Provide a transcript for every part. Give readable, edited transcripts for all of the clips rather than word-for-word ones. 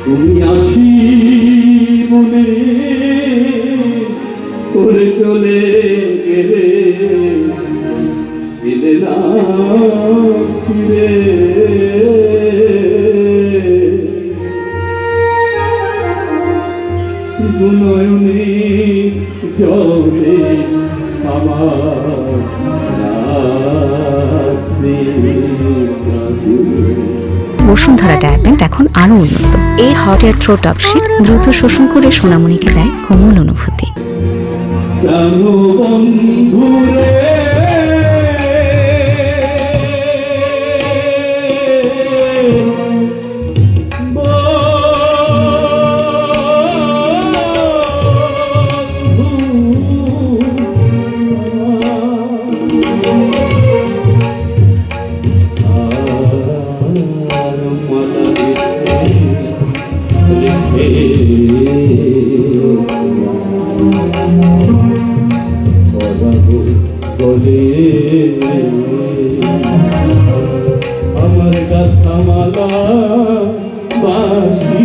তুমি আসি মনে করে চলে গেলে এলে না ফিরে নয়নে জলে আমার বসুন্ধরা ডায়াপেন্ট এখন আরো উন্নত। এই hot air through top sheet দ্রুত শোষণ করে সোনামণিকে দেয় কোমল অনুভূতি। আমার গাথা মালা বাসি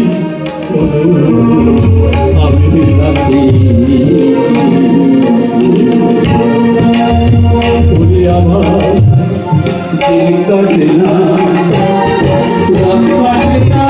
আমি রাতে আমার দিন কাটে না রাত কাটে না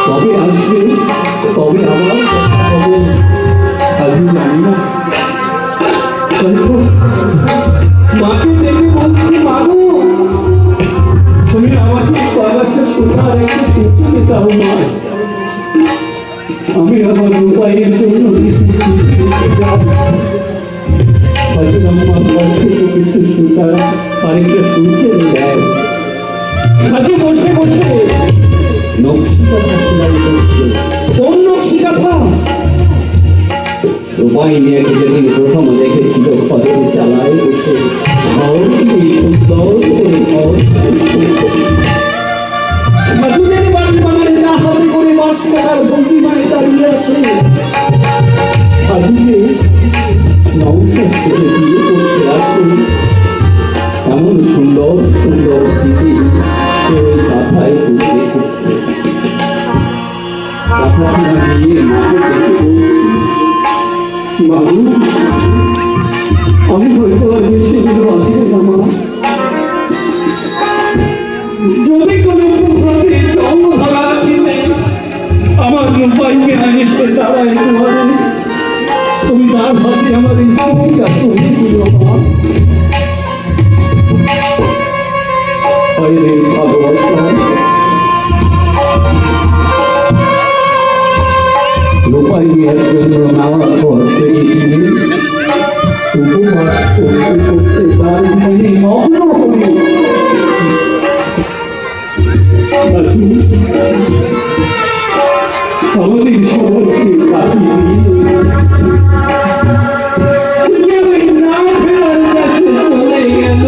কবে আসবে কবে আবার হবে আজও জানি না। মাকে দেখে বলছি মাগো তুমি আমাকে কয়েকটা সোনার একটা সূর্য দাও মা, আমি আমার উপায়ের জন্য কিছু সুতার আরেকটা সূর্যের দেয়। আজও বসে বসে নকশি কথা সেলাই করছে। কোন নকশি কথা? রূপাইনিয়াকে যেদিন প্রথম দেখেছিল ফলের চালায় বসে সুন্দর সাজুদের বাস বাগানে না হাতে করে বাস কাটার ভঙ্গিমায় দাঁড়িয়ে আছে। সাজুকে নমস্কার করে বিয়ে করতে আসে এমন সুন্দর সুন্দর স্মৃতি সে ওই কথায় তুলে রেখেছে। কথাটা নিয়ে মাকে দেখে বলছি বাবু আমি হয়তো আর বেশি দিন বাঁচব না মা, যদি কোনো প্রভাবে জন্মধারা রাখিতে আমার রূপাইকে এসে দাঁড়ায় তোমারে, তুমি তার হাতে আমার এই স্মৃতিটা তৈরি দিও মা। রূপাইয়ের জন্য নাওয়া পর সেই দিনে উপবাস করতে করতে তার মনে মগ্ন হয়ে আমাদের সবাইকে কাটিয়ে দিয়ে না ফেরার কাছে চলে গেল।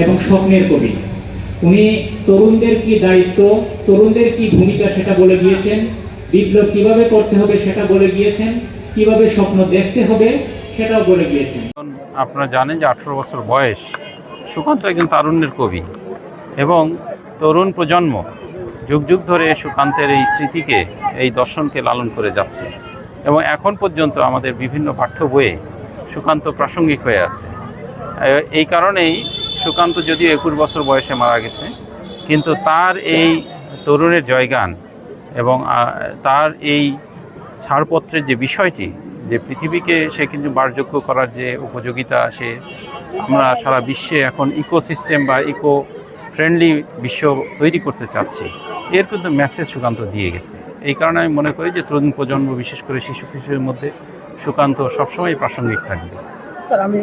এবং স্বপ্নের কবি। উনি তরুণদের কি দায়িত্ব, তরুণদের কি ভূমিকা সেটা বলে গিয়েছেন, বিপ্লব কিভাবে করতে হবে সেটা বলে গিয়েছেন, কিভাবে স্বপ্ন দেখতে হবে সেটাও বলে গিয়েছেন। আপনারা জানেন যে 18 বছর বয়স, সুকান্ত একজন তারুণ্যের কবি এবং তরুণ প্রজন্ম যুগ যুগ ধরে সুকান্তের এই স্মৃতিকে, এই দর্শনকে লালন করে যাচ্ছে এবং এখন পর্যন্ত আমাদের বিভিন্ন পাঠ্য বইয়ে সুকান্ত প্রাসঙ্গিক হয়ে আছে। এই কারণেই সুকান্ত যদিও 21 বছর বয়সে মারা গেছে, কিন্তু তার এই তরুণের জয়গান এবং তার এই ছাড়পত্রের যে বিষয়টি, যে পৃথিবীকে সে কিন্তু বাসযোগ্য করার যে উপযোগিতা, আমরা সারা বিশ্বে এখন ইকোসিস্টেম বা ইকো ফ্রেন্ডলি বিশ্ব তৈরি করতে চাচ্ছি, এর কিন্তু মেসেজ সুকান্ত দিয়ে গেছে। এই কারণে আমি মনে করি যে তরুণ প্রজন্ম, বিশেষ করে শিশু কিশোরের মধ্যে সুকান্ত সবসময় প্রাসঙ্গিক থাকবে। স্যার, আমি